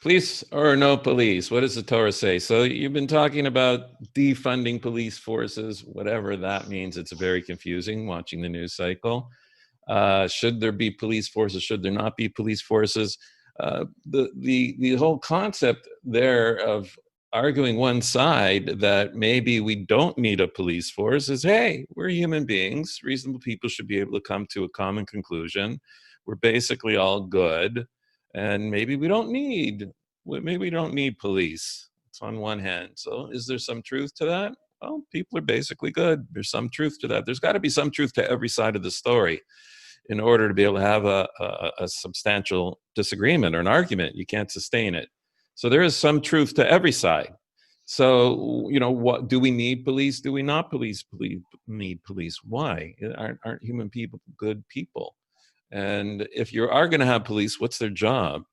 Police or no police? What does the Torah say? So you've been talking about defunding police forces, whatever that means. It's very confusing watching the news cycle. Should there be police forces? Should there not be police forces? The whole concept there of arguing one side that maybe we don't need a police force is, hey, we're human beings. Reasonable people should be able to come to a common conclusion. We're basically all good, and maybe we don't need police. It's on one hand. So is there some truth to that? Well, people are basically good. There's some truth to that. There's got to be some truth to every side of the story in order to be able to have a substantial disagreement or an argument. You can't sustain it. So there is some truth to every side. So, what do we need police? Do we not need police? Why? Aren't human people good people? And if you are going to have police, what's their job?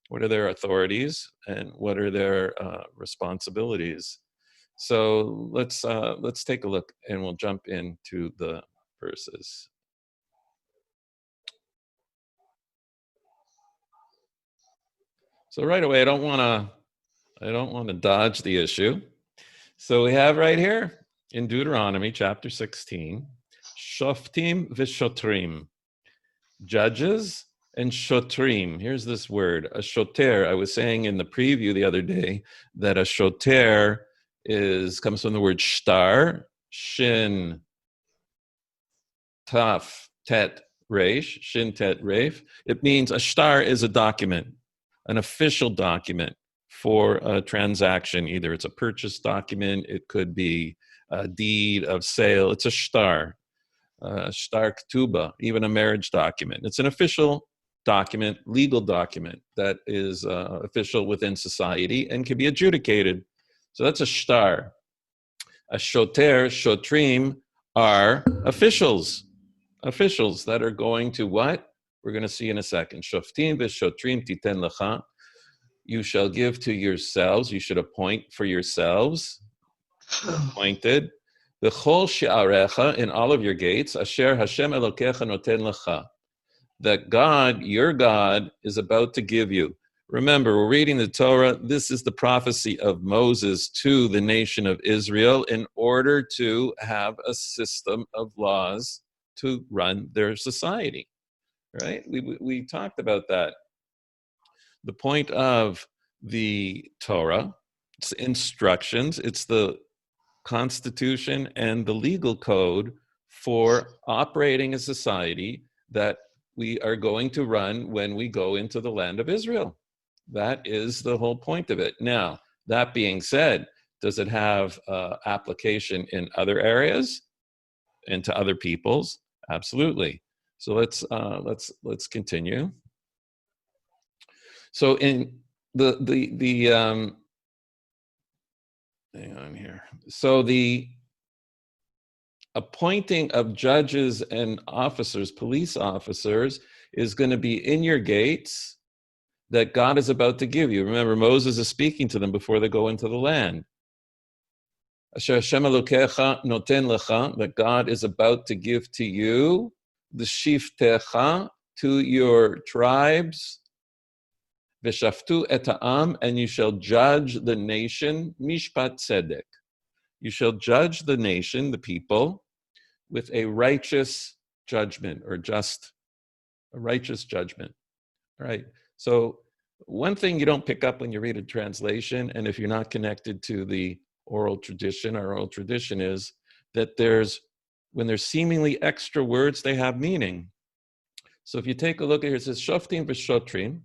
What are their authorities, and what are their responsibilities? So let's take a look, and we'll jump into the verses. So right away, I don't want to dodge the issue. So we have right here in Deuteronomy chapter 16, Shoftim v'shotrim, judges and shotrim. Here's this word, a shoter. I was saying in the preview the other day that a shoter comes from the word shtar, shin, taf, tet, resh, shin, tet, reif. It means a shtar is a document, an official document for a transaction. Either it's a purchase document, it could be a deed of sale. It's a shtar. Shtar ktuba, even a marriage document. It's an official document, legal document that is official within society and can be adjudicated. So that's a shtar. A shoter, shotrim are officials that are going to what? We're going to see in a second. Shoftim v'shotrim titen lecha. You shall give to yourselves. You should appoint for yourselves. Appointed. V'chol she'arecha, in all of your gates, asher Hashem Elokecha noten lecha, that God, your God, is about to give you. Remember, we're reading the Torah. This is the prophecy of Moses to the nation of Israel in order to have a system of laws to run their society, right? We talked about that. The point of the Torah, it's instructions, it's the constitution and the legal code for operating a society that we are going to run when we go into the land of Israel. That is the whole point of it. Now, that being said, does it have application in other areas and to other peoples? Absolutely. So let's continue. So in the hang on here. So the appointing of judges and officers, police officers, is going to be in your gates that God is about to give you. Remember, Moses is speaking to them before they go into the land. Asher Hashem Elokecha noten lecha, that God is about to give to you, the shiftecha, to your tribes, v'shaftu et ha'am, and you shall judge the nation, mishpat tzedek. You shall judge the nation, the people, with a righteous judgment, or a righteous judgment. All right. So one thing you don't pick up when you read a translation, and if you're not connected to the oral tradition, our oral tradition is that when there's seemingly extra words, they have meaning. So if you take a look at here, it says shoftim v'shotrim.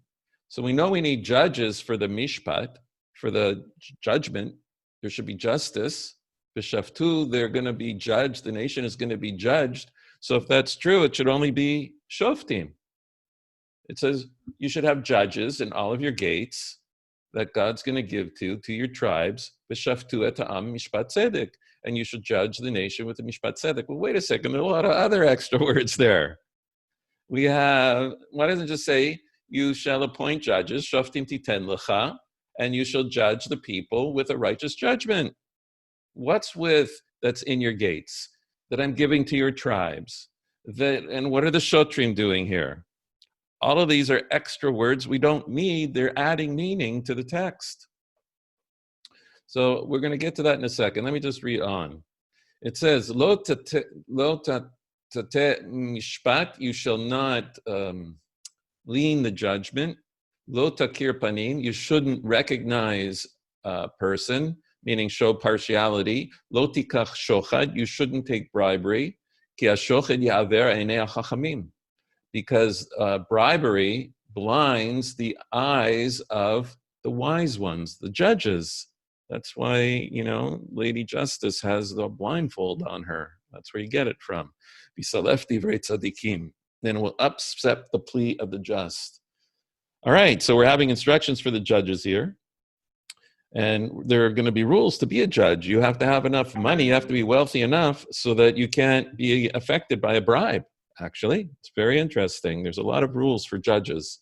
So we know we need judges for the mishpat, for the judgment. There should be justice. B'shaftu, they're going to be judged. The nation is going to be judged. So if that's true, it should only be shoftim. It says you should have judges in all of your gates that God's going to give to your tribes. B'shaftu et ha'am mishpat tzedek. And you should judge the nation with the mishpat tzedek. Well, wait a second. There are a lot of other extra words there. Why doesn't it just say, you shall appoint judges, shoftim titen lecha, and you shall judge the people with a righteous judgment? What's that's in your gates, that I'm giving to your tribes? And what are the shotrim doing here? All of these are extra words we don't need. They're adding meaning to the text. So we're going to get to that in a second. Let me just read on. It says, Lo tate mishpat, you shall not lean the judgment. Lo takir panim, you shouldn't recognize a person, meaning show partiality. Lo tikach shochad, you shouldn't take bribery. Ki hashochad ya'aver einei hachachamim, because bribery blinds the eyes of the wise ones, the judges. That's why, Lady Justice has the blindfold on her. That's where you get it from. Bisalef divrei tzadikim. Then it will upset the plea of the just. All right, so we're having instructions for the judges here. And there are going to be rules to be a judge. You have to have enough money. You have to be wealthy enough so that you can't be affected by a bribe. Actually, it's very interesting. There's a lot of rules for judges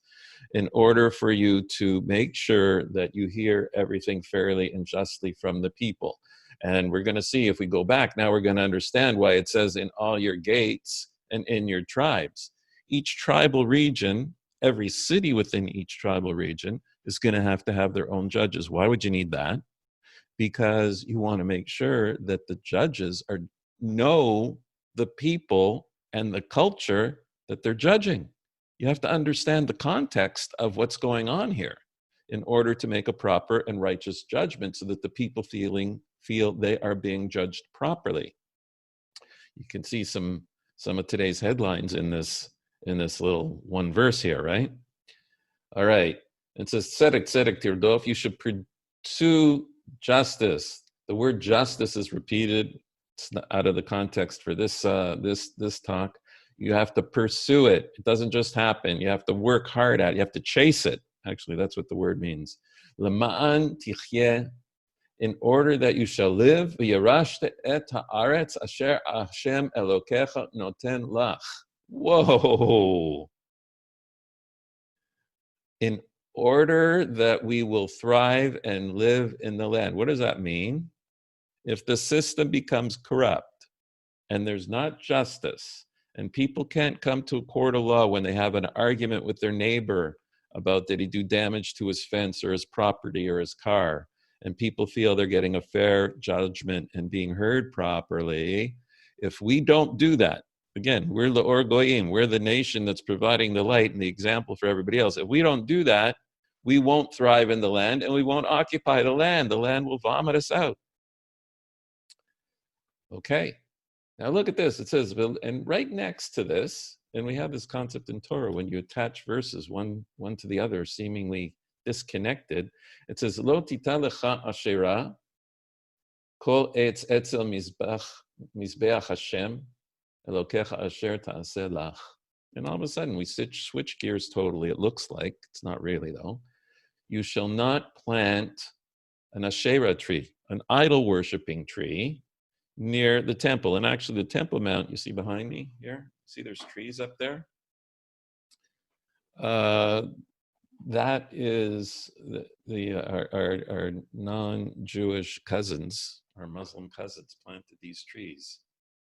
in order for you to make sure that you hear everything fairly and justly from the people. And we're going to see, if we go back, now we're going to understand why it says in all your gates and in your tribes. Each tribal region, every city within each tribal region is going to have their own judges. Why would you need that? Because you want to make sure that the judges know the people and the culture that they're judging. You have to understand the context of what's going on here in order to make a proper and righteous judgment so that the people feel they are being judged properly. You can see some of today's headlines in this little one verse here, right? All right. It says, tzedek, tzedek tirdof, you should pursue justice. The word justice is repeated. It's not out of the context for this talk. You have to pursue it. It doesn't just happen. You have to work hard at it. You have to chase it. Actually, that's what the word means. Lema'an tichyeh, in order that you shall live. V'yarashte et ha'aretz asher Hashem Elokecha noten lach. Whoa. In order that we will thrive and live in the land. What does that mean? If the system becomes corrupt and there's not justice, and people can't come to a court of law when they have an argument with their neighbor about did he do damage to his fence or his property or his car, and people feel they're getting a fair judgment and being heard properly, if we don't do that, again, we're the Or Goyim, we're the nation that's providing the light and the example for everybody else. If we don't do that, we won't thrive in the land and we won't occupy the land. The land will vomit us out. Okay. Now look at this. It says, and right next to this, and we have this concept in Torah, when you attach verses one to the other, seemingly disconnected, it says, Lo tita lecha asherah, kol etz etzel mizbeach Hashem, Elokecha asher ta'aseh lach. And all of a sudden, we switch gears totally. It looks like, it's not really though. You shall not plant an Asherah tree, an idol worshiping tree, near the temple. And actually the Temple Mount, you see behind me here, see there's trees up there? That is our non-Jewish cousins, our Muslim cousins planted these trees.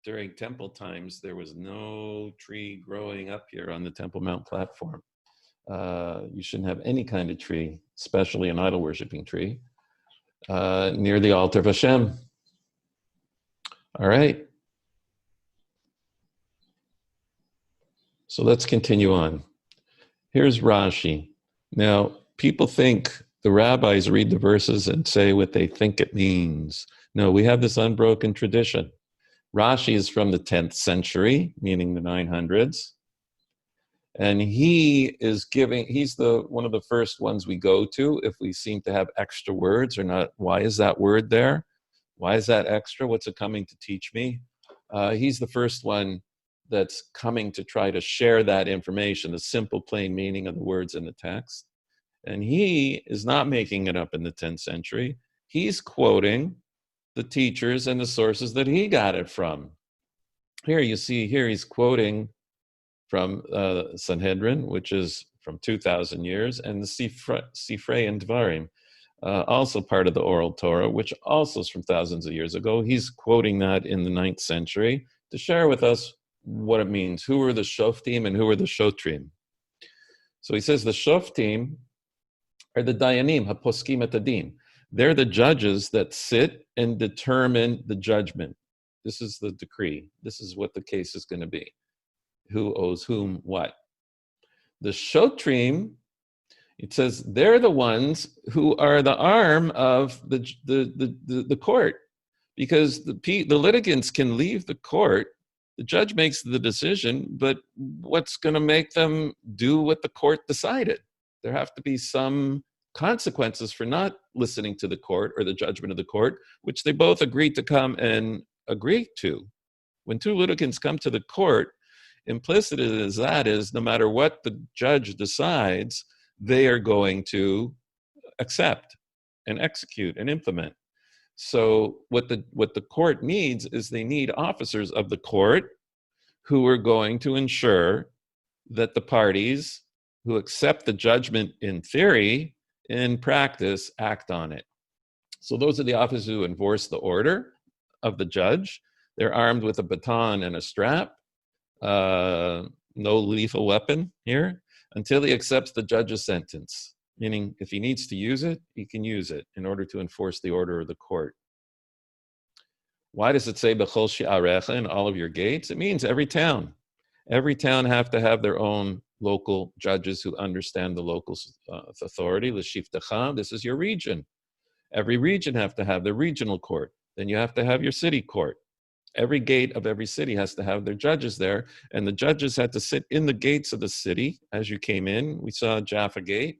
During temple times, there was no tree growing up here on the Temple Mount platform. You shouldn't have any kind of tree, especially an idol worshiping tree, near the altar of Hashem. All right. So let's continue on. Here's Rashi. Now, people think the rabbis read the verses and say what they think it means. No, we have this unbroken tradition. Rashi is from the 10th century, meaning the 900s. And he's one of the first ones we go to if we seem to have extra words or not. Why is that word there? Why is that extra? What's it coming to teach me? He's the first one that's coming to try to share that information, the simple, plain meaning of the words in the text. And he is not making it up in the 10th century. He's quoting the teachers and the sources that he got it from. Here you see, here he's quoting from Sanhedrin, which is from 2,000 years, and the Sifrei and Dvarim, also part of the Oral Torah, which also is from thousands of years ago. He's quoting that in the 9th century to share with us what it means. Who are the Shoftim and who are the Shotrim? So he says the shoftim are the dayanim, haposkim et adin. They're the judges that sit and determine the judgment. This is the decree. This is what the case is going to be. Who owes whom what. The shotrim, it says they're the ones who are the arm of the court, because the litigants can leave the court. The judge makes the decision, but what's going to make them do what the court decided? There have to be some consequences for not listening to the court or the judgment of the court, which they both agreed to come and agree to. When two litigants come to the court, implicit as that is, no matter what the judge decides, they are going to accept and execute and implement. So what the court needs is they need officers of the court who are going to ensure that the parties who accept the judgment in theory, in practice, act on it. So those are the officers who enforce the order of the judge. They're armed with a baton and a strap, no lethal weapon here, until he accepts the judge's sentence. Meaning, if he needs to use it, he can use it in order to enforce the order of the court. Why does it say b'chol she'arecha, in all of your gates? It means every town. Every town have to have their own local judges who understand the local authority. L'shiftecha, this is your region. Every region have to have their regional court. Then you have to have your city court. Every gate of every city has to have their judges there, and the judges had to sit in the gates of the city as you came in. We saw Jaffa Gate.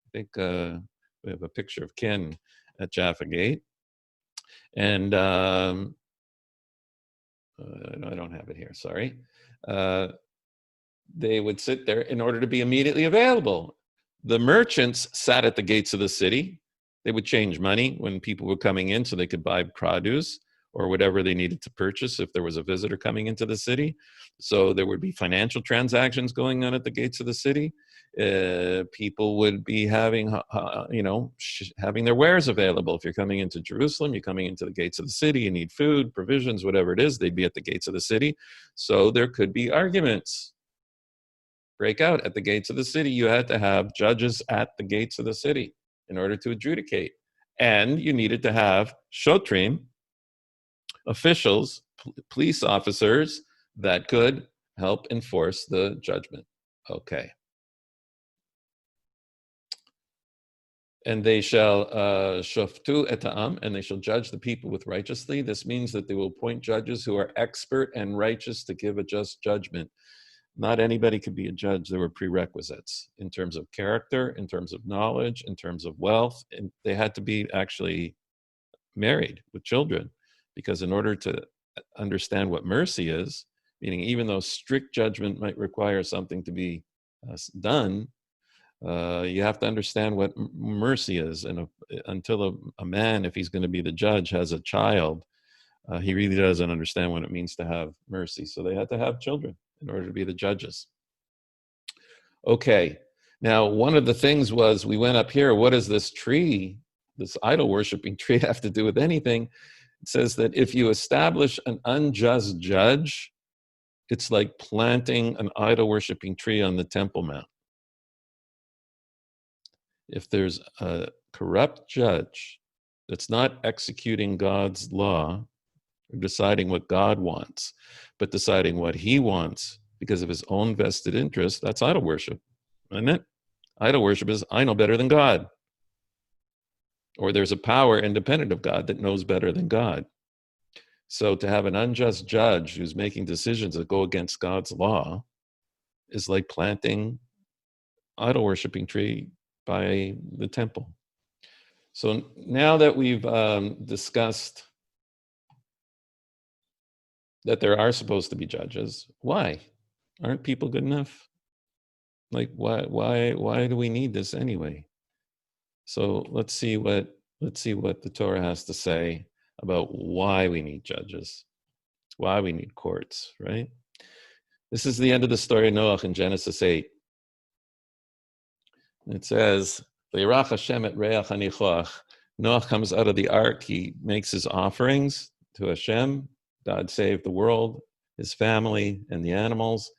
I think we have a picture of Ken at Jaffa Gate. And I don't have it here, sorry. They would sit there in order to be immediately available. The merchants sat at the gates of the city. They would change money when people were coming in so they could buy produce or whatever they needed to purchase if there was a visitor coming into the city. So there would be financial transactions going on at the gates of the city. People would be having, having their wares available. If you're coming into Jerusalem, you're coming into the gates of the city, you need food, provisions, whatever it is, they'd be at the gates of the city. So there could be arguments break out at the gates of the city. You had to have judges at the gates of the city in order to adjudicate. And you needed to have shotrim, officials, police officers that could help enforce the judgment. Okay. And they shall shoftu et ha'am, and they shall judge the people with righteously. This means that they will appoint judges who are expert and righteous to give a just judgment. Not anybody could be a judge. There were prerequisites in terms of character, in terms of knowledge, in terms of wealth, and they had to be actually married with children, because in order to understand what mercy is, meaning even though strict judgment might require something to be done, you have to understand what mercy is. And until a man, if he's going to be the judge, has a child, he really doesn't understand what it means to have mercy. So they had to have children in order to be the judges. Okay, now one of the things was, we went up here, what does this tree, this idol worshiping tree, have to do with anything? It says that if you establish an unjust judge, it's like planting an idol worshiping tree on the Temple Mount. If there's a corrupt judge that's not executing God's law, or deciding what God wants, but deciding what he wants because of his own vested interest, that's idol worship, isn't it? Idol worship is, I know better than God. Or there's a power independent of God that knows better than God. So to have an unjust judge who's making decisions that go against God's law is like planting idol worshiping tree by the temple. So now that we've discussed that there are supposed to be judges, why? Aren't people good enough? Like, why do we need this anyway? So let's see what the Torah has to say about why we need judges, why we need courts, right? This is the end of the story of Noach in Genesis 8. It says, "V'yirach Hashem et reach hanichoach." Noach comes out of the ark. He makes his offerings to Hashem. God saved the world, his family, and the animals,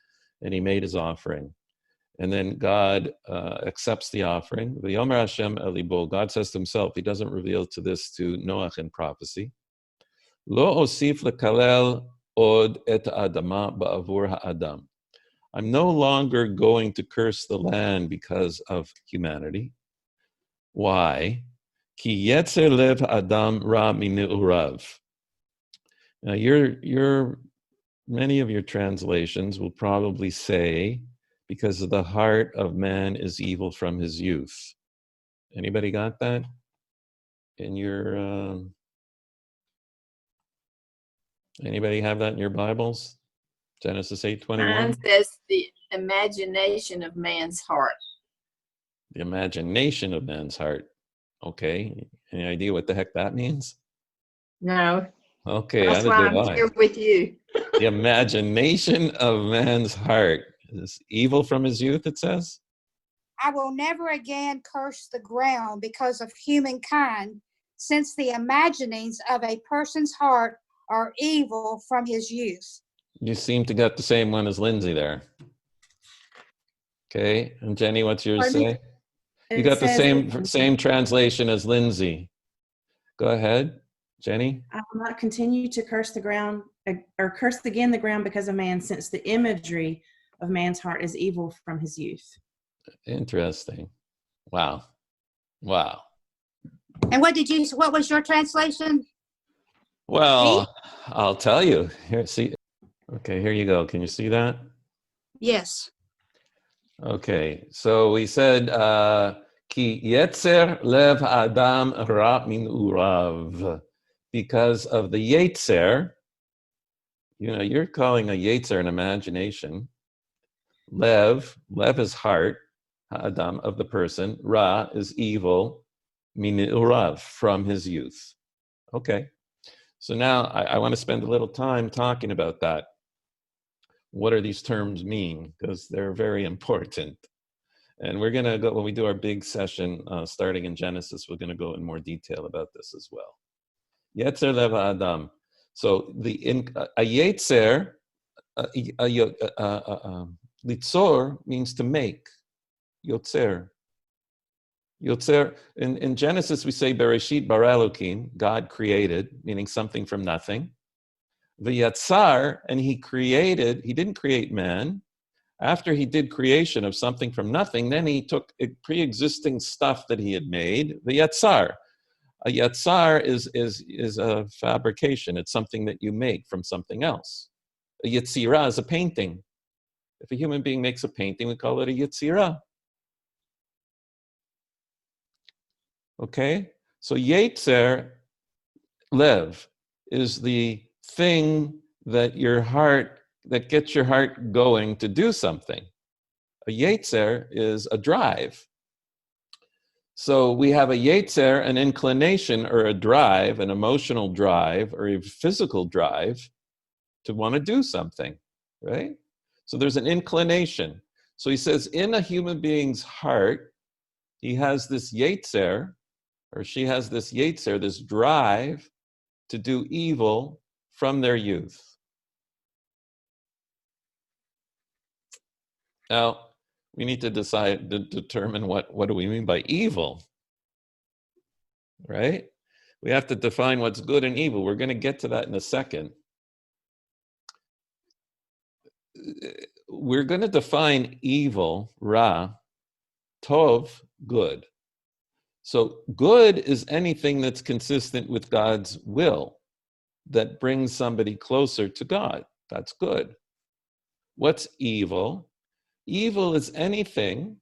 and he made his offering. And then God accepts the offering. V'yomer Hashem el libo. God says to himself, he doesn't reveal to Noach in prophecy. Lo osif lekalel od et adama ba'avur ha'adam. I'm no longer going to curse the land because of humanity. Why? Ki yetzer lev adam ra mini'urav. Now, many of your translations will probably say, because of the heart of man is evil from his youth. Anybody got that in your? Anybody have that in your Bibles? Genesis 8:21. Mine says the imagination of man's heart. The imagination of man's heart. Okay. Any idea what the heck that means? No. Okay. That's why I'm here with you. The imagination of man's heart is evil from his youth, it says. I will never again curse the ground because of humankind, since the imaginings of a person's heart are evil from his youth. You seem to get the same one as Lindsay there. Okay. And Jenny, what's yours say? You got the same translation as Lindsay. Go ahead, Jenny. I will not continue to curse the ground or curse again the ground because of man, since the imagery of man's heart is evil from his youth. Interesting. Wow. Wow. And what was your translation? Well, I'll tell you. Here, see. Okay, here you go. Can you see that? Yes. Okay, so we said, Ki yetzer lev adam ra min urav. Because of the yetzer, you're calling a yetzer an imagination. Lev is heart, adam, of the person. Ra is evil, min urav, from his youth. Okay, so now I want to spend a little time talking about that. What do these terms mean? Because they're very important. And we're going to go, when we do our big session starting in Genesis, we're going to go in more detail about this as well. Yetzer lev adam. So a yetzer, litzor means to make. Yotzer. Yotzer, in Genesis we say Bereshit bara Elokim, God created, meaning something from nothing. V'yatzar, and he didn't create man. After he did creation of something from nothing, then he took pre-existing stuff that he had made, v'yatzar. A yatzar is a fabrication. It's something that you make from something else. A yetzirah is a painting. If a human being makes a painting, we call it a yetzirah. Okay? So yetzer lev is the thing that gets your heart going to do something. A yetzer is a drive. So we have a yetzer, an inclination or a drive, an emotional drive or a physical drive to want to do something, right? So there's an inclination. So he says in a human being's heart, he has this yetzer, or she has this yetzer, this drive to do evil from their youth. Now, we need to determine what do we mean by evil, right? We have to define what's good and evil. We're going to get to that in a second. We're going to define evil, ra, tov, good. So good is anything that's consistent with God's will, that brings somebody closer to God. That's good. What's evil? Evil is anything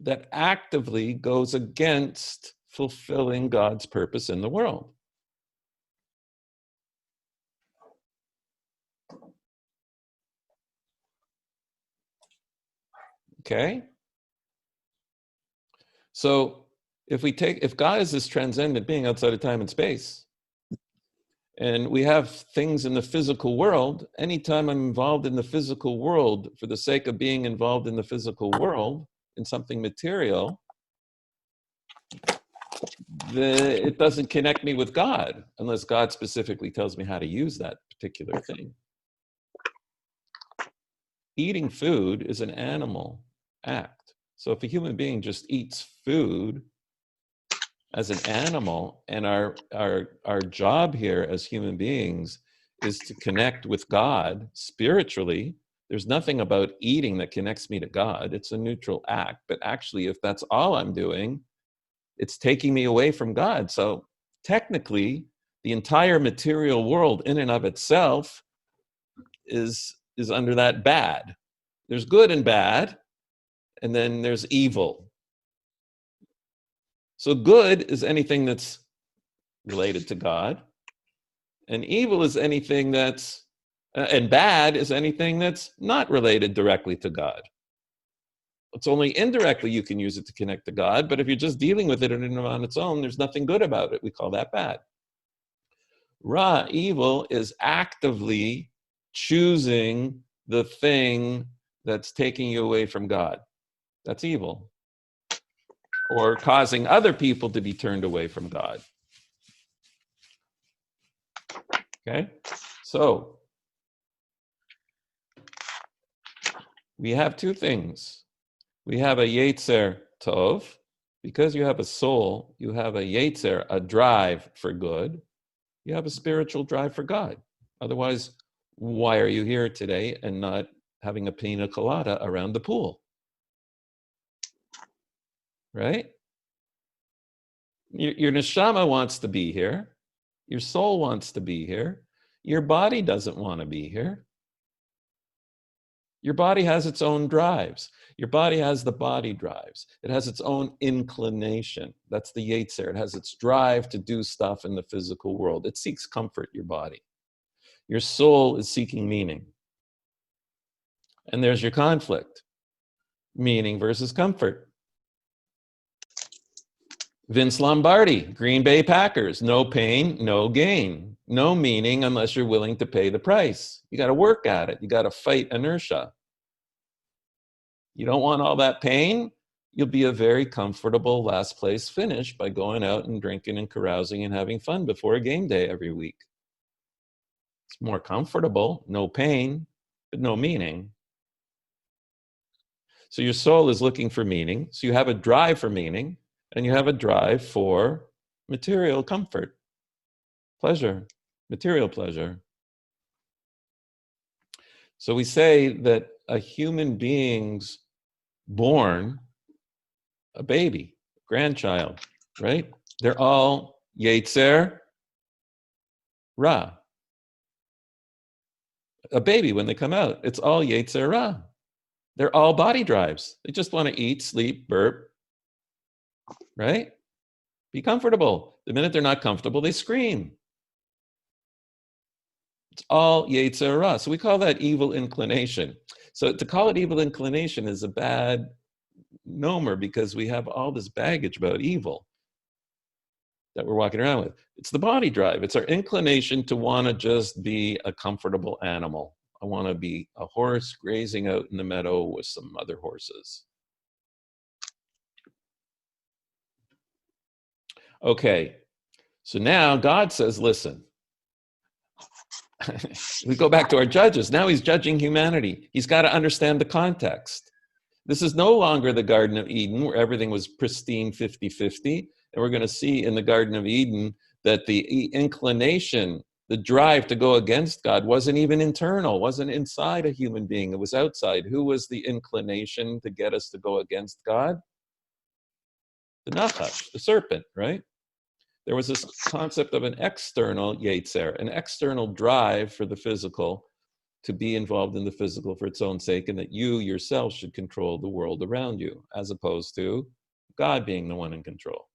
that actively goes against fulfilling God's purpose in the world. Okay? So if God is this transcendent being outside of time and space, and we have things in the physical world, anytime I'm involved in the physical world for the sake of being involved in the physical world, in something material, it doesn't connect me with God, unless God specifically tells me how to use that particular thing. Eating food is an animal. act. So if a human being just eats food as an animal, and our job here as human beings is to connect with God spiritually, there's nothing about eating that connects me to God. It's a neutral act. But actually, if that's all I'm doing, it's taking me away from God. So technically, the entire material world in and of itself is under that bad. There's good and bad, and then there's evil. So good is anything that's related to God, and evil is anything that's, and bad is anything that's not related directly to God. It's only indirectly you can use it to connect to God, but if you're just dealing with it on its own, there's nothing good about it. We call that bad. Ra, evil, is actively choosing the thing that's taking you away from God. That's evil. Or causing other people to be turned away from God. Okay? So, we have two things. We have a Yetzer Tov. Because you have a soul, you have a Yetzer, a drive for good. You have a spiritual drive for God. Otherwise, why are you here today and not having a pina colada around the pool? Right? Your neshama wants to be here. Your soul wants to be here. Your body doesn't want to be here. Your body has its own drives. Your body has the body drives. It has its own inclination. That's the Yetzer. It has its drive to do stuff in the physical world. It seeks comfort, your body. Your soul is seeking meaning. And there's your conflict. Meaning versus comfort. Vince Lombardi, Green Bay Packers. No pain, no gain. No meaning unless you're willing to pay the price. You got to work at it. You got to fight inertia. You don't want all that pain? You'll be a very comfortable last place finish by going out and drinking and carousing and having fun before a game day every week. It's more comfortable, no pain, but no meaning. So your soul is looking for meaning. So you have a drive for meaning, and you have a drive for material comfort, pleasure, material pleasure. So we say that a human being's born, a baby, grandchild, right? They're all Yetzer Ra. A baby, when they come out, it's all Yetzer Ra. They're all body drives. They just want to eat, sleep, burp, right? Be comfortable. The minute they're not comfortable, they scream. It's all Yetzer Ra. So we call that evil inclination. So to call it evil inclination is a bad nomer because we have all this baggage about evil that we're walking around with. It's the body drive. It's our inclination to want to just be a comfortable animal. I want to be a horse grazing out in the meadow with some other horses. Okay, so now God says, listen, we go back to our judges. Now he's judging humanity. He's got to understand the context. This is no longer the Garden of Eden where everything was pristine 50-50. And we're going to see in the Garden of Eden that the inclination, the drive to go against God wasn't even internal, wasn't inside a human being. It was outside. Who was the inclination to get us to go against God? The Nachash, the serpent, right? There was this concept of an external Yetzer, an external drive for the physical to be involved in the physical for its own sake, and that you yourself should control the world around you, as opposed to God being the one in control.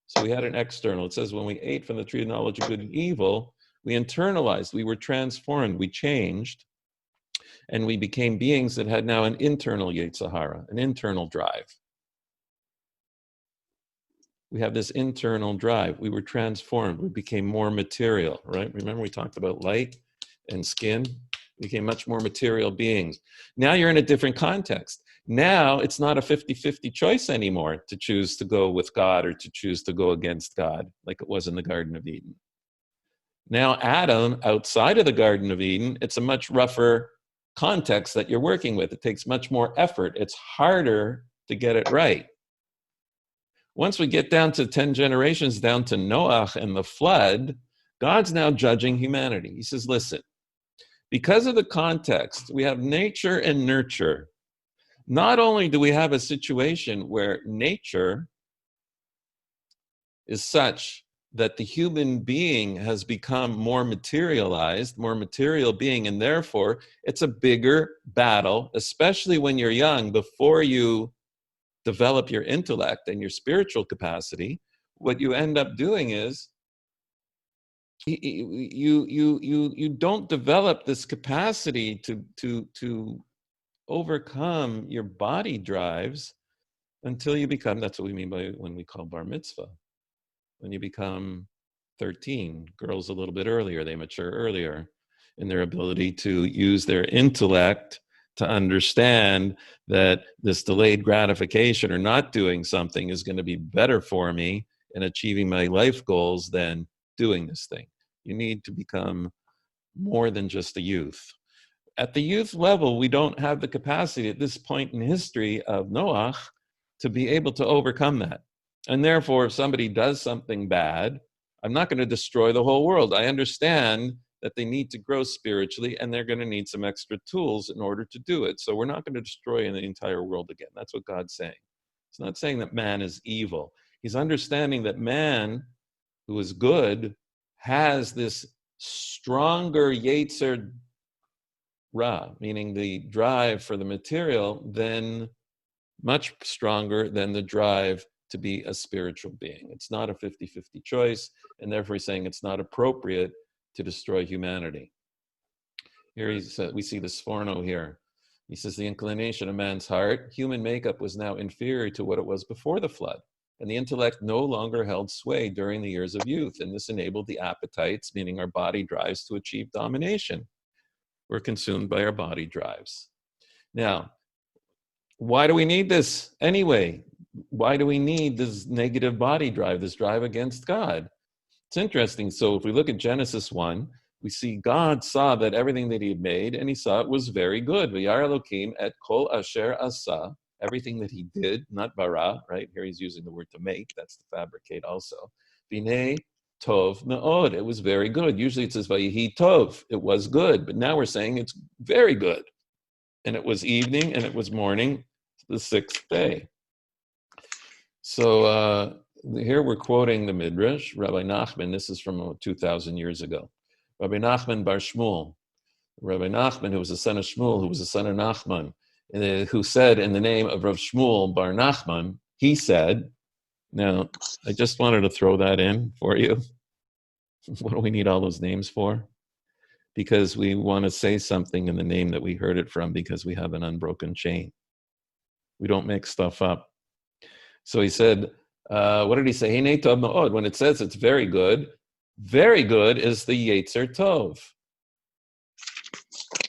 So we had an external. It says when we ate from the tree of knowledge of good and evil, we internalized, we were transformed, we changed, and we became beings that had now an internal Yetzer Hara, an internal drive. We have this internal drive. We were transformed. We became more material, right? Remember we talked about light and skin? We became much more material beings. Now you're in a different context. Now it's not a 50-50 choice anymore to choose to go with God or to choose to go against God like it was in the Garden of Eden. Now Adam, outside of the Garden of Eden, it's a much rougher context that you're working with. It takes much more effort. It's harder to get it right. Once we get down to 10 generations, down to Noah and the flood, God's now judging humanity. He says, listen, because of the context, we have nature and nurture. Not only do we have a situation where nature is such that the human being has become more materialized, more material being, and therefore it's a bigger battle, especially when you're young, before you develop your intellect and your spiritual capacity. What you end up doing is you don't develop this capacity to overcome your body drives until you become, that's what we mean by when we call bar mitzvah. When you become 13, girls a little bit earlier, they mature earlier in their ability to use their intellect to understand that this delayed gratification or not doing something is going to be better for me in achieving my life goals than doing this thing. You need to become more than just a youth. At the youth level, we don't have the capacity at this point in history of Noah to be able to overcome that. And therefore, if somebody does something bad, I'm not going to destroy the whole world. I understand that they need to grow spiritually, and they're going to need some extra tools in order to do it. So we're not going to destroy the entire world again. That's what God's saying. It's not saying that man is evil. He's understanding that man, who is good, has this stronger Yetzer Ra, meaning the drive for the material, than much stronger than the drive to be a spiritual being. It's not a 50-50 choice, and therefore he's saying it's not appropriate to destroy humanity. Here we see the Sforno here. He says the inclination of man's heart, human makeup was now inferior to what it was before the flood, and the intellect no longer held sway during the years of youth, and this enabled the appetites, meaning our body drives, to achieve domination. We're consumed by our body drives. Now, why do we need this anyway? Why do we need this negative body drive, this drive against God? It's interesting. So if we look at Genesis 1, we see God saw that everything that he had made, and he saw it was very good. V'yar Elokim et kol asher asa, everything that he did, not bara, right? Here he's using the word to make, that's to fabricate also. V'nei tov me'od, it was very good. Usually it says vayihi tov, it was good, but now we're saying it's very good. And it was evening and it was morning, the sixth day. So here we're quoting the Midrash, Rabbi Nachman. This is from 2,000 years ago. Rabbi Nachman bar Shmuel. Rabbi Nachman, who was the son of Shmuel, who was the son of Nachman, who said in the name of Rav Shmuel bar Nachman, he said, now, I just wanted to throw that in for you. What do we need all those names for? Because we want to say something in the name that we heard it from, because we have an unbroken chain. We don't make stuff up. So he said, what did he say? Hinei tov me'od. When it says it's very good is the Yetzer Tov.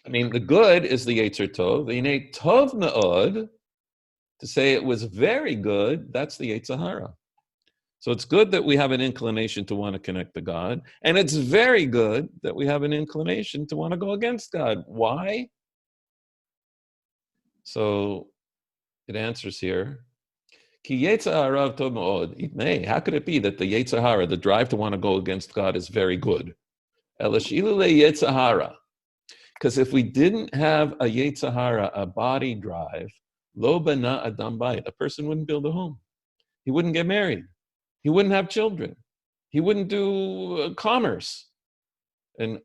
I mean, the good is the Yetzer Tov. Hinei tov me'od, to say it was very good, that's the Yetzer Hara. So it's good that we have an inclination to want to connect to God, and it's very good that we have an inclination to want to go against God. Why? So it answers here. Ki Yetzer Hara tov me'od. It may. How could it be that the Yetzer Hara, the drive to want to go against God, is very good? Elash ilule Yetzer Hara. Because if we didn't have a Yetzer Hara, a body drive, lo bana adam bayit, a person wouldn't build a home. He wouldn't get married. He wouldn't have children. He wouldn't do commerce. And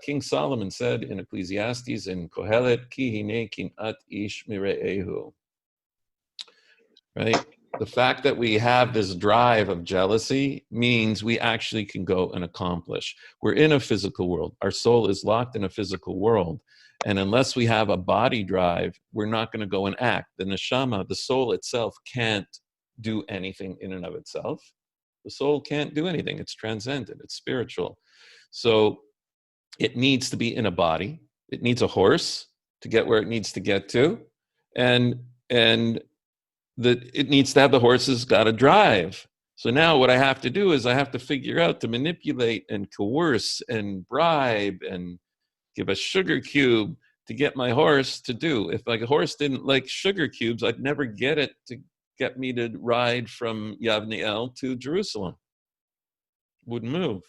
King Solomon said in Ecclesiastes, in Kohelet, ki hine kinat ish mire'ehu. Right? The fact that we have this drive of jealousy means we actually can go and accomplish. We're in a physical world. Our soul is locked in a physical world. And unless we have a body drive, we're not going to go and act. The neshama, the soul itself, can't do anything in and of itself. The soul can't do anything. It's transcendent. It's spiritual. So it needs to be in a body. It needs a horse to get where it needs to get to. And it needs to have the horses got to drive. So now what I have to do is I have to figure out to manipulate and coerce and bribe and give a sugar cube to get my horse to do. If my horse didn't like sugar cubes, I'd never get it to get me to ride from Yavniel to Jerusalem. Wouldn't move.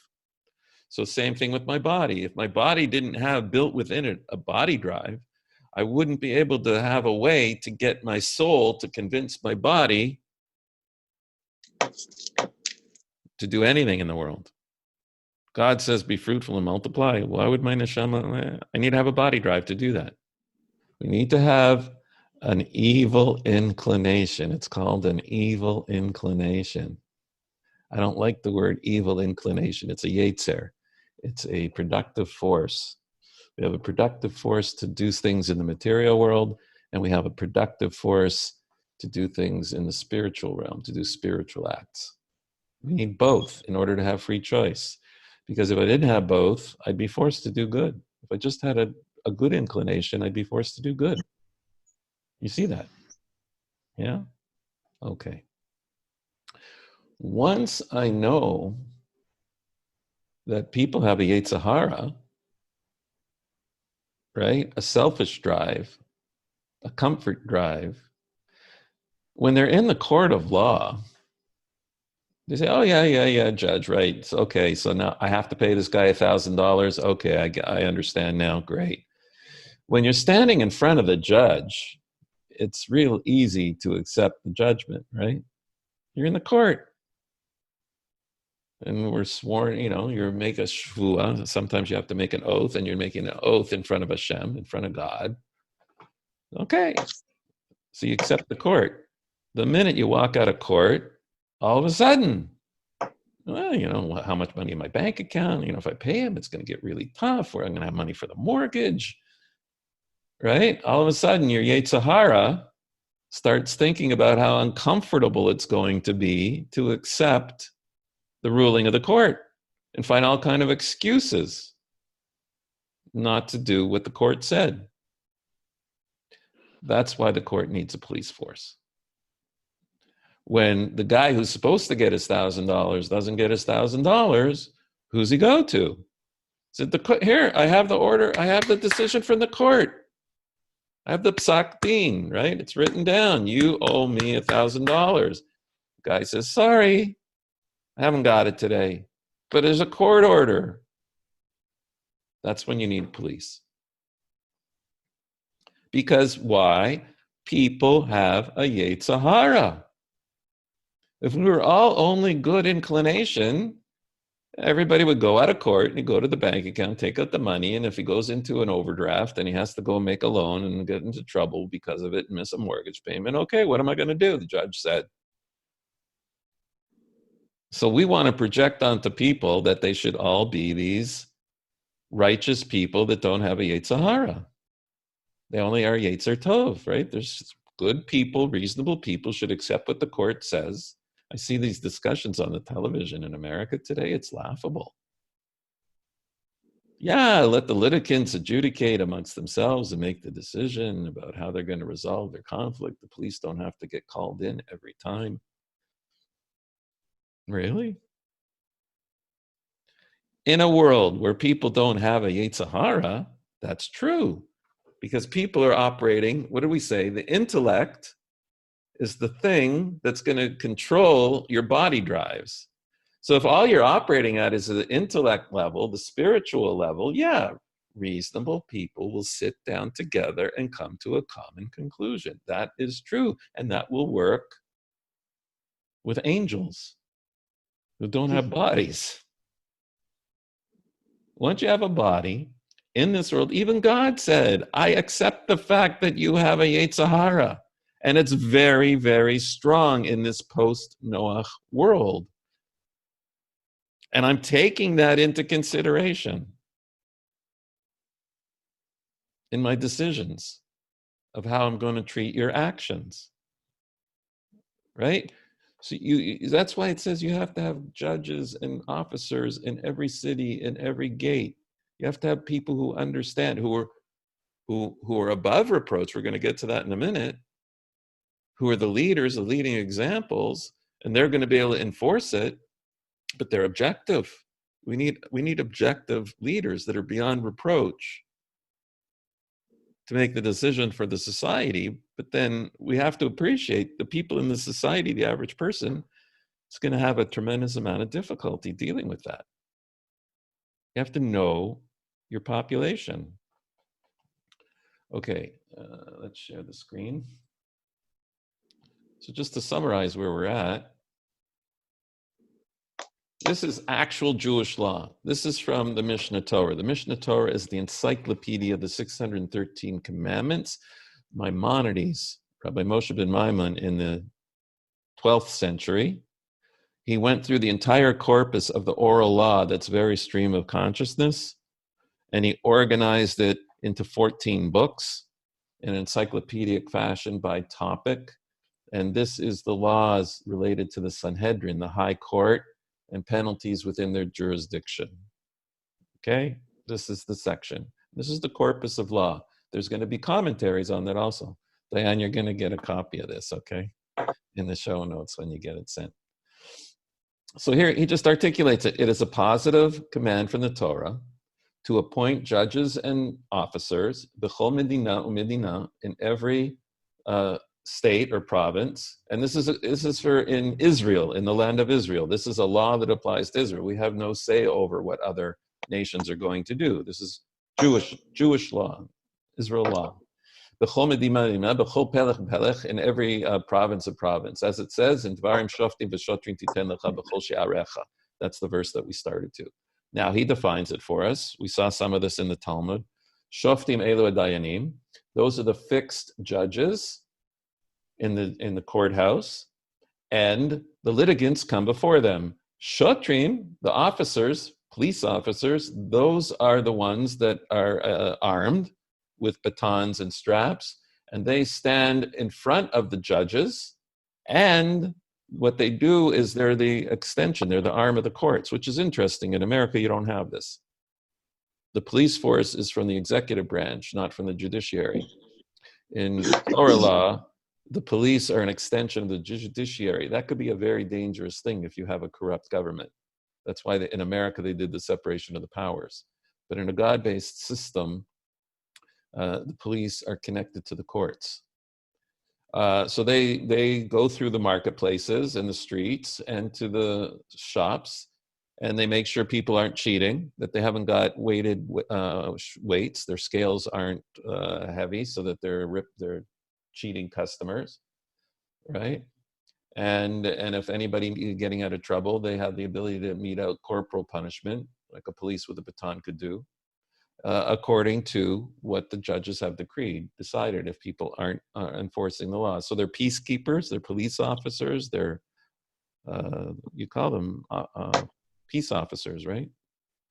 So same thing with my body. If my body didn't have built within it a body drive, I wouldn't be able to have a way to get my soul to convince my body to do anything in the world. God says, be fruitful and multiply. Why would my neshama? I need to have a body drive to do that. We need to have an evil inclination. It's called an evil inclination. I don't like the word evil inclination. It's a yetzer. It's a productive force. We have a productive force to do things in the material world, and we have a productive force to do things in the spiritual realm, to do spiritual acts. We need both in order to have free choice. Because if I didn't have both, I'd be forced to do good. If I just had a good inclination, I'd be forced to do good. You see that? Yeah? Okay. Once I know that people have a Yetzer Hara, right? A selfish drive, a comfort drive. When they're in the court of law, they say, oh, yeah, judge, right. So, okay, so now I have to pay this guy $1,000. Okay, I understand now, great. When you're standing in front of the judge, it's real easy to accept the judgment, right? You're in the court. And we're sworn, you make a shvuah. Sometimes you have to make an oath, and you're making an oath in front of Hashem, in front of God. Okay. So you accept the court. The minute you walk out of court, all of a sudden, well, how much money in my bank account? If I pay him, it's going to get really tough, or I'm going to have money for the mortgage, right? All of a sudden, your Yetzer Hara starts thinking about how uncomfortable it's going to be to accept the ruling of the court and find all kind of excuses not to do what the court said. That's why the court needs a police force. When the guy who's supposed to get his $1,000 doesn't get his $1,000, who's he go to? Said here, I have the order, I have the decision from the court. I have the psak din, right? It's written down. You owe me $1,000. Guy says, sorry, I haven't got it today, but there's a court order. That's when you need police. Because why? People have a Yetzer Hara. If we were all only good inclination, everybody would go out of court and he'd go to the bank account, take out the money, and if he goes into an overdraft and he has to go make a loan and get into trouble because of it and miss a mortgage payment, okay, what am I going to do? The judge said. So we want to project onto people that they should all be these righteous people that don't have a Yetzer Hara. They only are Yetzer Tov, right? There's good people, reasonable people should accept what the court says. I see these discussions on the television in America today. It's laughable. Yeah, let the litigants adjudicate amongst themselves and make the decision about how they're going to resolve their conflict. The police don't have to get called in every time. Really? In a world where people don't have a Yetzer Hara, that's true. Because people are operating, what do we say? The intellect is the thing that's going to control your body drives. So if all you're operating at is the intellect level, the spiritual level, yeah, reasonable people will sit down together and come to a common conclusion. That is true. And that will work with angels who don't have bodies. Once you have a body in this world, even God said, I accept the fact that you have a Yetzer Hara. And it's very, very strong in this post-Noach world. And I'm taking that into consideration in my decisions of how I'm going to treat your actions. Right? So that's why it says you have to have judges and officers in every city, in every gate. You have to have people who understand, who are above reproach. We're going to get to that in a minute. Who are the leaders, the leading examples, and they're going to be able to enforce it, but they're objective. We need objective leaders that are beyond reproach. to make the decision for the society, but then we have to appreciate the people in the society, the average person, is going to have a tremendous amount of difficulty dealing with that. You have to know your population. Okay, let's share the screen. So just to summarize where we're at, this is actual Jewish law. This is from the Mishnah Torah. The Mishnah Torah is the encyclopedia of the 613 commandments. Maimonides, Rabbi Moshe ben Maimon in the 12th century, he went through the entire corpus of the oral law, that's very stream of consciousness, and he organized it into 14 books in encyclopedic fashion by topic. And this is the laws related to the Sanhedrin, the high court, and penalties within their jurisdiction. Okay, this is the section. This is the corpus of law. There's going to be commentaries on that also. Diane, you're going to get a copy of this, okay, in the show notes when you get it sent. So here he just articulates it. It is a positive command from the Torah to appoint judges and officers, b'chol medina u'medina, in every state or province. And this is for in Israel, in the land of Israel. This is a law that applies to Israel. We have no say over what other nations are going to do. This is Jewish law, Israel law. B'chol medina b'chol pelech pelech, in every province of province. As it says in Dvarim shoftim v'shotrim titen lecha b'chol she'arecha. That's the verse that we started to. Now he defines it for us. We saw some of this in the Talmud. Shoftim elu adayanim. Those are the fixed judges in the courthouse, and the litigants come before them. Shotrim, the officers, police officers, those are the ones that are armed with batons and straps, and they stand in front of the judges, and what they do is they're the extension, they're the arm of the courts, which is interesting. In America, you don't have this. The police force is from the executive branch, not from the judiciary. In Torah law, the police are an extension of the judiciary. That could be a very dangerous thing if you have a corrupt government. That's why in America they did the separation of the powers. But in a God-based system, the police are connected to the courts. So they go through the marketplaces and the streets and to the shops, and they make sure people aren't cheating, that they haven't got weighted weights, their scales aren't heavy so that they're cheating customers, right? And if anybody getting out of trouble, they have the ability to mete out corporal punishment, like a police with a baton could do, according to what the judges have decided if people aren't enforcing the law. So they're peacekeepers, they're police officers, they're, you call them peace officers, right?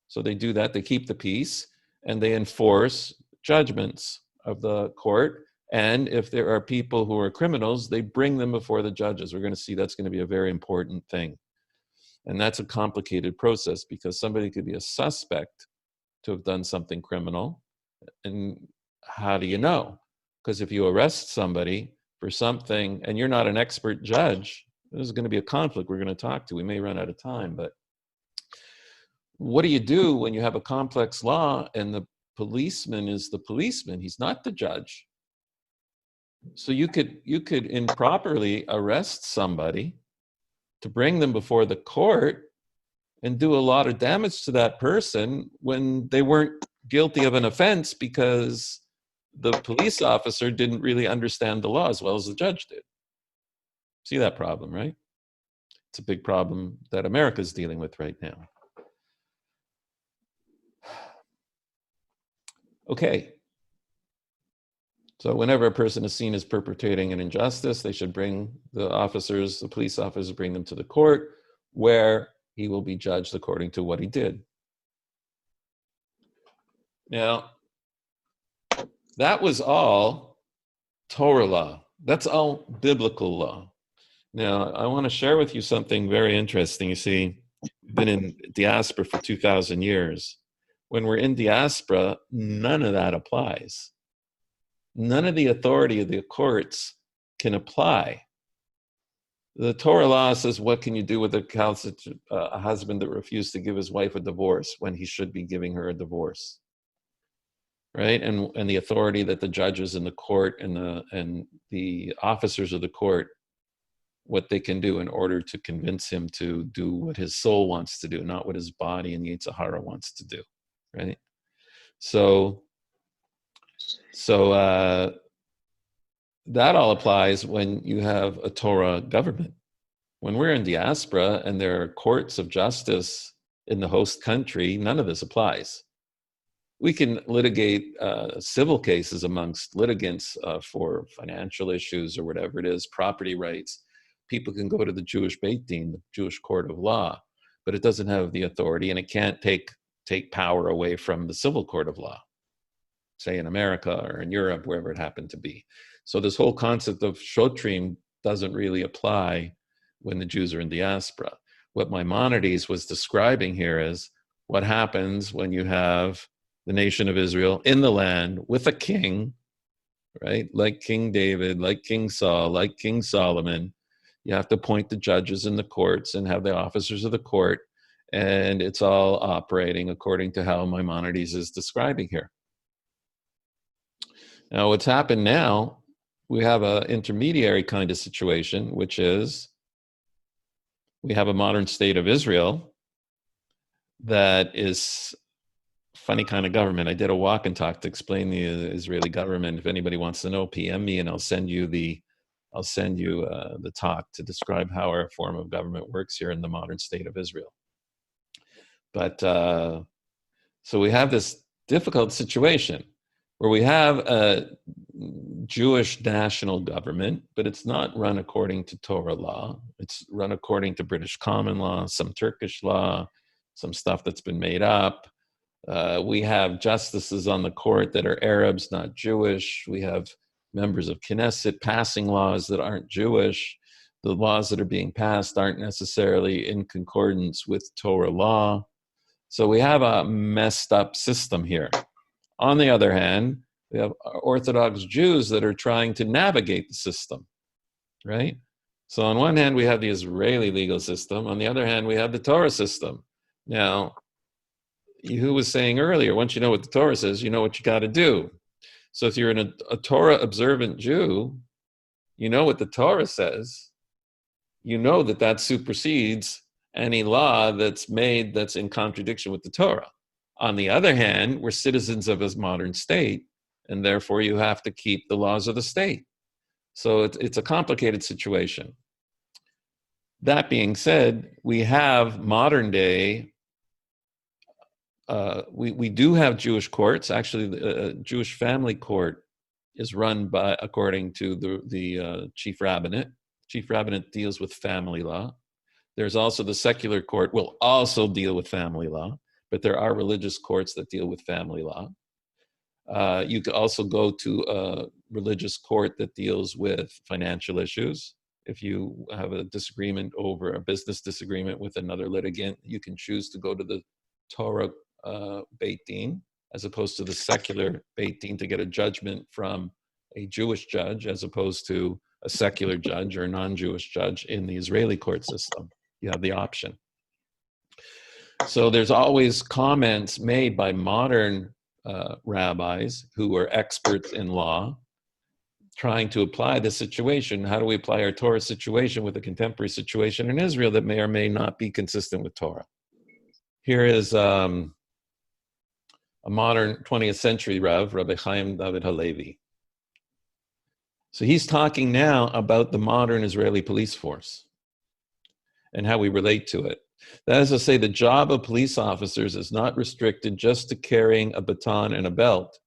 So they do that, they keep the peace, and they enforce judgments of the court. And if there are people who are criminals, they bring them before the judges. We're going to see that's going to be a very important thing. And that's a complicated process because somebody could be a suspect to have done something criminal. And how do you know? Because if you arrest somebody for something and you're not an expert judge, there's going to be a conflict we're going to talk to. We may run out of time, but what do you do when you have a complex law and the policeman is the policeman? He's not the judge. So you could improperly arrest somebody to bring them before the court and do a lot of damage to that person when they weren't guilty of an offense because the police officer didn't really understand the law as well as the judge did. See that problem, right? It's a big problem that America's dealing with right now. Okay. So whenever a person is seen as perpetrating an injustice, they should bring the police officers, bring them to the court where he will be judged according to what he did. Now, that was all Torah law. That's all biblical law. Now, I want to share with you something very interesting. You see, we've been in diaspora for 2,000 years. When we're in diaspora, none of that applies. None of the authority of the courts can apply. The Torah law says, what can you do with a husband that refused to give his wife a divorce when he should be giving her a divorce? right? And the authority that the judges in the court and the officers of the court, what they can do in order to convince him to do what his soul wants to do, not what his body and Yetzer Hara wants to do, right? So that all applies when you have a Torah government. When we're in diaspora and there are courts of justice in the host country, none of this applies. We can litigate civil cases amongst litigants for financial issues or whatever it is, property rights. People can go to the Jewish Beit Din, the Jewish court of law, but it doesn't have the authority, and it can't take power away from the civil court of law, say in America or in Europe, wherever it happened to be. So this whole concept of shotrim doesn't really apply when the Jews are in diaspora. What Maimonides was describing here is what happens when you have the nation of Israel in the land with a king, right? Like King David, like King Saul, like King Solomon. You have to appoint the judges in the courts and have the officers of the court, and it's all operating according to how Maimonides is describing here. Now, what's happened now, we have an intermediary kind of situation, which is we have a modern state of Israel that is funny kind of government. I did a walk and talk to explain the Israeli government. If anybody wants to know, PM me and I'll send you the talk to describe how our form of government works here in the modern state of Israel. But so we have this difficult situation where we have a Jewish national government, but it's not run according to Torah law. It's run according to British common law, some Turkish law, some stuff that's been made up. We have justices on the court that are Arabs, not Jewish. We have members of Knesset passing laws that aren't Jewish. The laws that are being passed aren't necessarily in concordance with Torah law. So we have a messed up system here. On the other hand, we have Orthodox Jews that are trying to navigate the system, right? So on one hand, we have the Israeli legal system. On the other hand, we have the Torah system. Now, who was saying earlier, once you know what the Torah says, you know what you got to do. So if you're a Torah observant Jew, you know what the Torah says. You know that supersedes any law that's made that's in contradiction with the Torah. On the other hand, we're citizens of a modern state, and therefore you have to keep the laws of the state. So it's a complicated situation. That being said, we have modern day, we do have Jewish courts. Actually, the Jewish family court is run according to the chief rabbinate. Chief rabbinate deals with family law. There's also the secular court will also deal with family law, but there are religious courts that deal with family law. You could also go to a religious court that deals with financial issues. If you have a disagreement over a business disagreement with another litigant, you can choose to go to the Torah Beit Din as opposed to the secular Beit Din to get a judgment from a Jewish judge as opposed to a secular judge or a non-Jewish judge in the Israeli court system. You have the option. So there's always comments made by modern rabbis who are experts in law trying to apply the situation. How do we apply our Torah situation with a contemporary situation in Israel that may or may not be consistent with Torah? Here is a modern 20th century Rav, Rabbi Chaim David Halevi. So he's talking now about the modern Israeli police force and how we relate to it. That is to say, the job of police officers is not restricted just to carrying a baton and a belt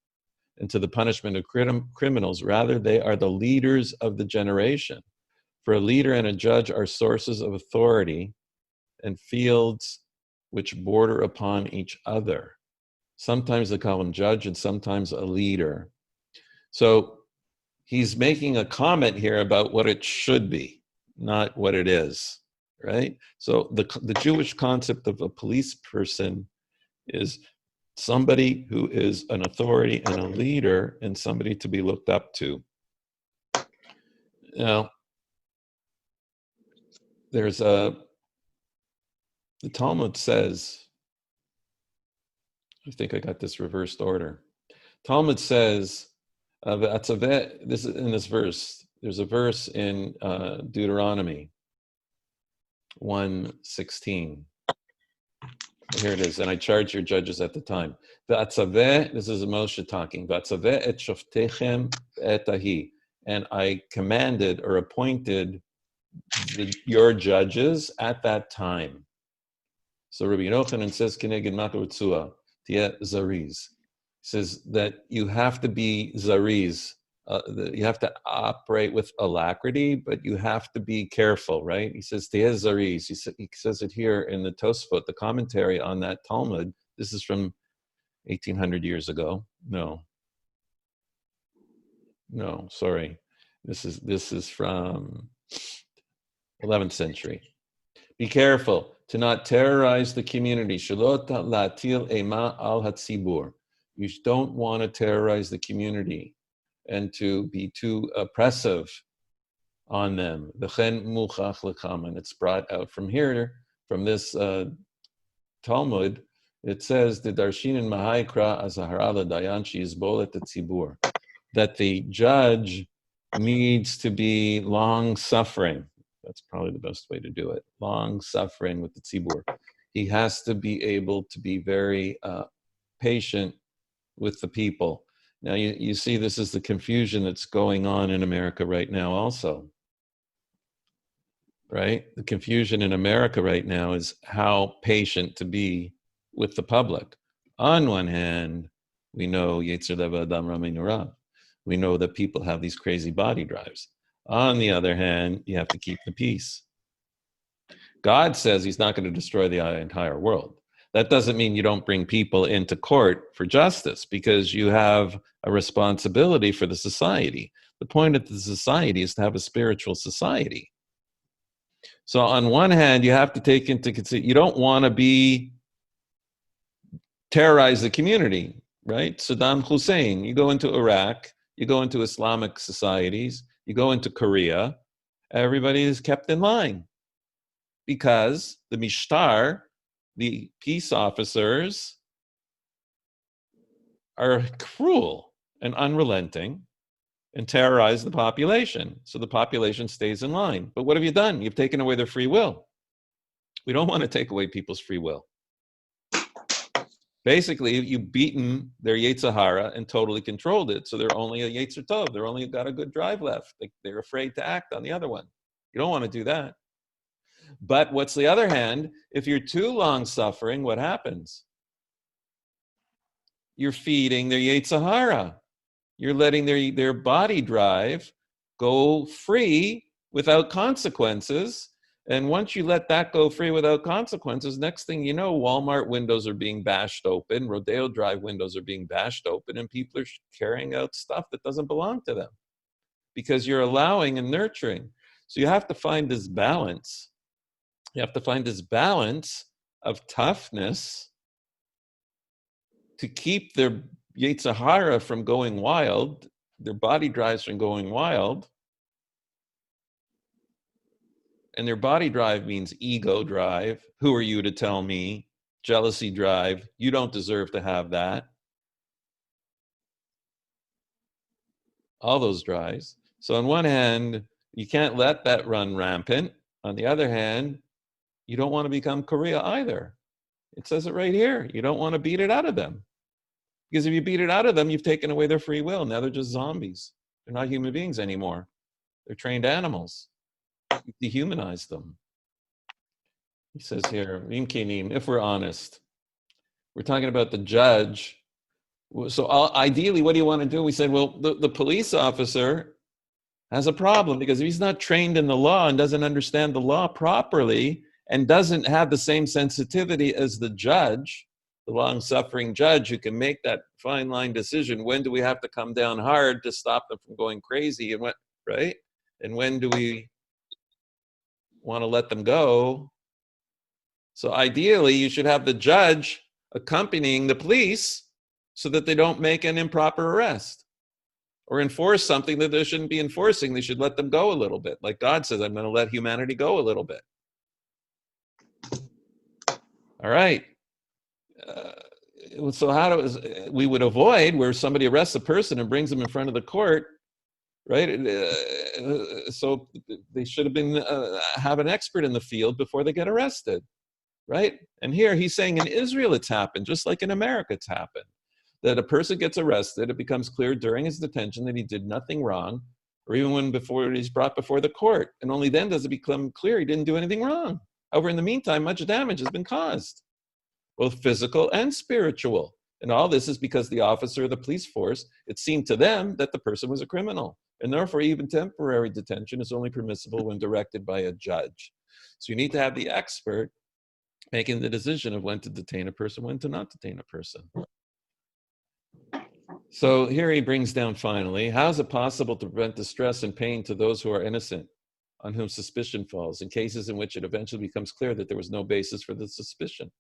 and to the punishment of criminals. Rather, they are the leaders of the generation. For a leader and a judge are sources of authority and fields which border upon each other. Sometimes they call him judge and sometimes a leader. So he's making a comment here about what it should be, not what it is, right? So the Jewish concept of a police person is somebody who is an authority and a leader and somebody to be looked up to. Now, the Talmud says, I think I got this reversed order. Talmud says, this is in this verse. There's a verse in Deuteronomy 1:16. Here it is, and I charge your judges at the time. This is Moshe talking. V'atzaveh et shoftechem et ahi. And I commanded or appointed your judges at that time. So Rabbi Yochanan says, Keneged Makarutzua, Tia Zariz. Says that you have to be Zariz. You have to operate with alacrity, but you have to be careful, right? He says, Tia Zariz. He says it here in the Tosfot, the commentary on that Talmud. This is from 1800 years ago. No, sorry. This is from 11th century. Be careful to not terrorize the community. Shalot latil ema al hatzibur. You don't want to terrorize the community and to be too oppressive on them. V'chen muchach lekam. And it's brought out from here, from this Talmud. It says the darshin in mahaikra azahara dayan sheyizbol et hatzibur, that the judge needs to be long-suffering. That's probably the best way to do it. Long-suffering with the tzibur. He has to be able to be very patient with the people. Now, you see, this is the confusion that's going on in America right now also. Right? The confusion in America right now is how patient to be with the public. On one hand, we know Yetzer Leva Adam Ramei Nurav. We know that people have these crazy body drives. On the other hand, you have to keep the peace. God says he's not going to destroy the entire world. That doesn't mean you don't bring people into court for justice, because you have a responsibility for the society. The point of the society is to have a spiritual society. So on one hand, you have to take into consideration, you don't want to terrorize the community, right? Saddam Hussein, you go into Iraq, you go into Islamic societies, you go into Korea, everybody is kept in line because the mishtar, the peace officers, are cruel and unrelenting and terrorize the population. So the population stays in line. But what have you done? You've taken away their free will. We don't want to take away people's free will. Basically, you've beaten their Yetzer Hara and totally controlled it. So they're only a Yetzer Tov. They're only got a good drive left. They're afraid to act on the other one. You don't want to do that. But what's the other hand? If you're too long-suffering, what happens? You're feeding their Yetzer Hara. You're letting their body drive go free without consequences. And once you let that go free without consequences, next thing you know, Walmart windows are being bashed open, Rodeo Drive windows are being bashed open, and people are carrying out stuff that doesn't belong to them because you're allowing and nurturing. So you have to find this balance. You have to find this balance of toughness to keep their Yetzer Hara from going wild, their body drives from going wild. And their body drive means ego drive. Who are you to tell me? Jealousy drive. You don't deserve to have that. All those drives. So on one hand, you can't let that run rampant. On the other hand, you don't want to become Korea either. It says it right here. You don't want to beat it out of them. Because if you beat it out of them, you've taken away their free will. Now they're just zombies. They're not human beings anymore. They're trained animals. You dehumanize them. He says here, if we're honest, we're talking about the judge. So ideally, what do you want to do? We said, well, the police officer has a problem because if he's not trained in the law and doesn't understand the law properly and doesn't have the same sensitivity as the judge, the long-suffering judge who can make that fine line decision, when do we have to come down hard to stop them from going crazy, and right? And when do we want to let them go? So ideally, you should have the judge accompanying the police so that they don't make an improper arrest or enforce something that they shouldn't be enforcing. They should let them go a little bit. Like God says, I'm going to let humanity go a little bit. All right. so how do we would avoid where somebody arrests a person and brings them in front of the court, right? So they should have been have an expert in the field before they get arrested, right? And here he's saying in Israel it's happened, just like in America it's happened. That a person gets arrested, it becomes clear during his detention that he did nothing wrong, or even when before he's brought before the court. And only then does it become clear he didn't do anything wrong. However, in the meantime, much damage has been caused, both physical and spiritual. And all this is because the officer of the police force, it seemed to them that the person was a criminal. And therefore, even temporary detention is only permissible when directed by a judge. So you need to have the expert making the decision of when to detain a person, when to not detain a person. So here he brings down finally, how is it possible to prevent distress and pain to those who are innocent, on whom suspicion falls, in cases in which it eventually becomes clear that there was no basis for the suspicion?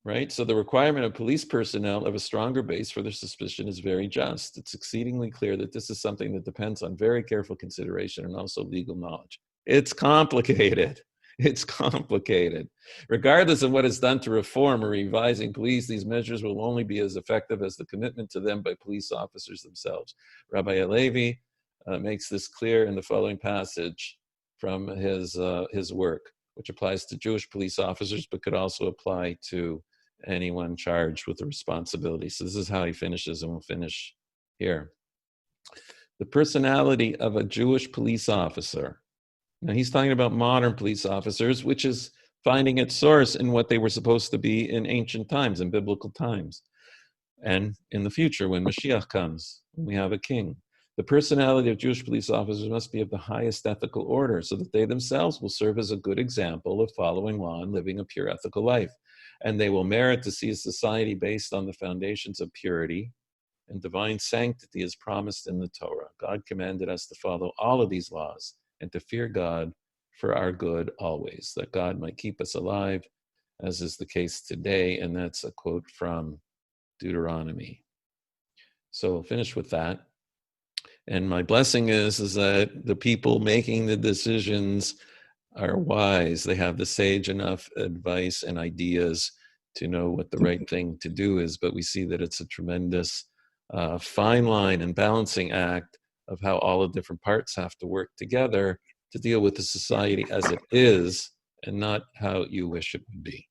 Right? So the requirement of police personnel of a stronger base for their suspicion is very just. It's exceedingly clear that this is something that depends on very careful consideration and also legal knowledge. It's complicated. It's complicated. Regardless of what is done to reform or revising police, these measures will only be as effective as the commitment to them by police officers themselves. Rabbi Alevi makes this clear in the following passage from his work, which applies to Jewish police officers, but could also apply to anyone charged with the responsibility. So this is how he finishes, and we'll finish here. The personality of a Jewish police officer. Now he's talking about modern police officers, which is finding its source in what they were supposed to be in ancient times, in biblical times, and in the future when Mashiach comes, when we have a king. The personality of Jewish police officers must be of the highest ethical order, so that they themselves will serve as a good example of following law and living a pure ethical life. And they will merit to see a society based on the foundations of purity and divine sanctity as promised in the Torah. God commanded us to follow all of these laws and to fear God for our good always, that God might keep us alive, as is the case today. And that's a quote from Deuteronomy. So we'll finish with that. And my blessing is that the people making the decisions are wise. They have the sage enough advice and ideas to know what the right thing to do is. But we see that it's a tremendous fine line and balancing act of how all the different parts have to work together to deal with the society as it is and not how you wish it would be.